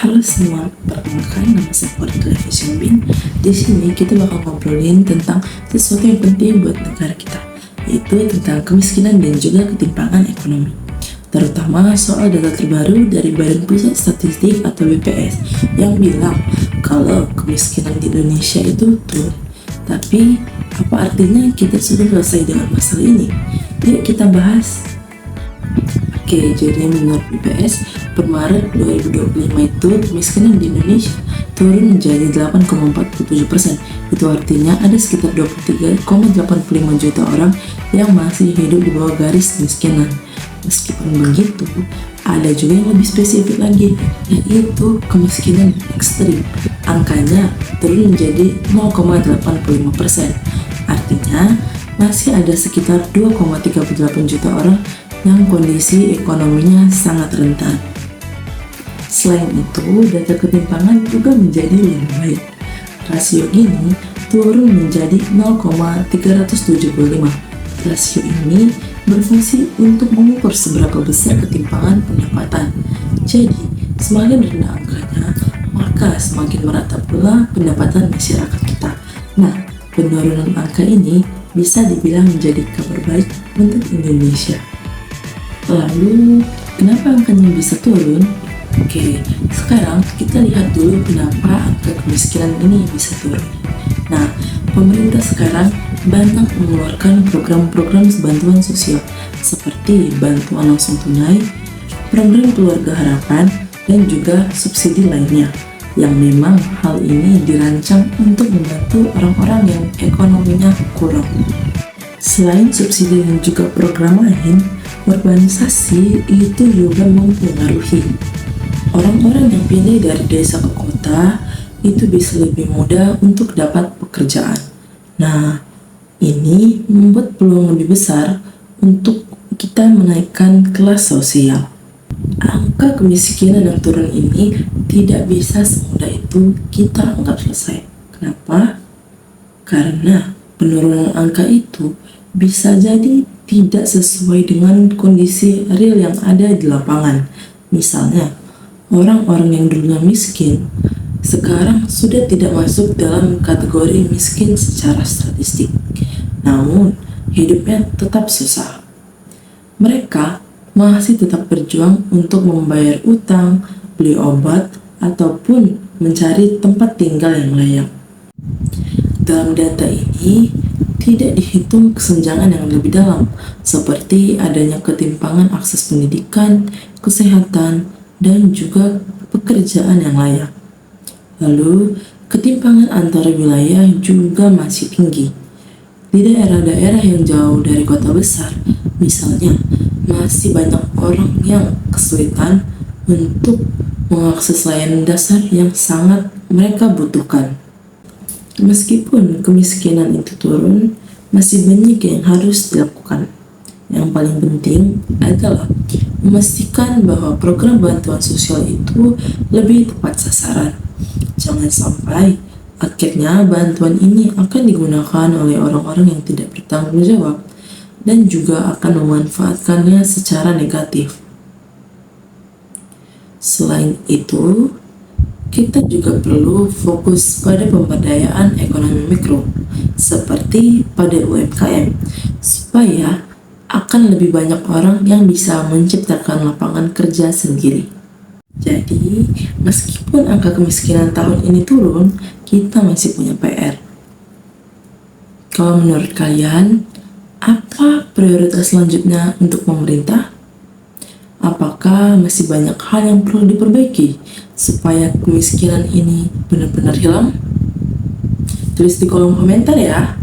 Halo semua, perkenalkan nama saya Fadila Fisyambin. Di sini kita bakal ngobrolin tentang sesuatu yang penting buat negara kita, yaitu tentang kemiskinan dan juga ketimpangan ekonomi. Terutama soal data terbaru dari Badan Pusat Statistik atau BPS yang bilang kalau kemiskinan di Indonesia itu turun. Tapi apa artinya kita sudah selesai dengan masalah ini? Yuk kita bahas. Oke, jadi menurut BPS, per Maret 2025 itu kemiskinan di Indonesia turun menjadi 8,47%. Itu artinya ada sekitar 23,85 juta orang yang masih hidup di bawah garis kemiskinan. Meskipun begitu, ada juga yang lebih spesifik lagi, yaitu kemiskinan ekstrim. Angkanya turun menjadi 0,85%. Artinya, masih ada sekitar 2,38 juta orang yang kondisi ekonominya sangat rentan. Selain itu, data ketimpangan juga menjadi lebih baik. Rasio ini turun menjadi 0,375. Rasio ini berfungsi untuk mengukur seberapa besar ketimpangan pendapatan. Jadi, semakin rendah angkanya, maka semakin merata pula pendapatan masyarakat kita. Nah, penurunan angka ini bisa dibilang menjadi kabar baik untuk Indonesia. Lalu, kenapa angkanya bisa turun? Oke, sekarang kita lihat dulu kenapa angka kemiskinan ini bisa turun. Nah, pemerintah sekarang banyak mengeluarkan program-program bantuan sosial seperti bantuan langsung tunai, program keluarga harapan, dan juga subsidi lainnya yang memang hal ini dirancang untuk membantu orang-orang yang ekonominya kurang. Selain subsidi dan juga program lain, urbanisasi itu juga mempengaruhi. Orang-orang yang pindah dari desa ke kota itu bisa lebih mudah untuk dapat pekerjaan. Nah, ini membuat peluang lebih besar untuk kita menaikkan kelas sosial. Angka kemiskinan yang turun ini tidak bisa semudah itu kita anggap selesai. Kenapa? Karena penurunan angka itu bisa jadi tidak sesuai dengan kondisi real yang ada di lapangan. Misalnya, orang-orang yang dulunya miskin sekarang sudah tidak masuk dalam kategori miskin secara statistik. Namun, hidupnya tetap susah. Mereka masih tetap berjuang untuk membayar utang, beli obat, ataupun mencari tempat tinggal yang layak. Dalam data ini, tidak dihitung kesenjangan yang lebih dalam, seperti adanya ketimpangan akses pendidikan, kesehatan, dan juga pekerjaan yang layak. Lalu, ketimpangan antar wilayah juga masih tinggi. Di daerah-daerah yang jauh dari kota besar, misalnya, masih banyak orang yang kesulitan untuk mengakses layanan dasar yang sangat mereka butuhkan. Meskipun kemiskinan itu turun, masih banyak yang harus dilakukan. Yang paling penting adalah memastikan bahwa program bantuan sosial itu lebih tepat sasaran. Jangan sampai akhirnya bantuan ini akan digunakan oleh orang-orang yang tidak bertanggung jawab dan juga akan memanfaatkannya secara negatif. Selain itu, kita juga perlu fokus pada pemberdayaan ekonomi mikro, seperti pada UMKM, supaya akan lebih banyak orang yang bisa menciptakan lapangan kerja sendiri. Jadi, meskipun angka kemiskinan tahun ini turun, kita masih punya PR. Kalau menurut kalian, apa prioritas selanjutnya untuk pemerintah? Apakah masih banyak hal yang perlu diperbaiki supaya kemiskinan ini benar-benar hilang? Tulis di kolom komentar ya.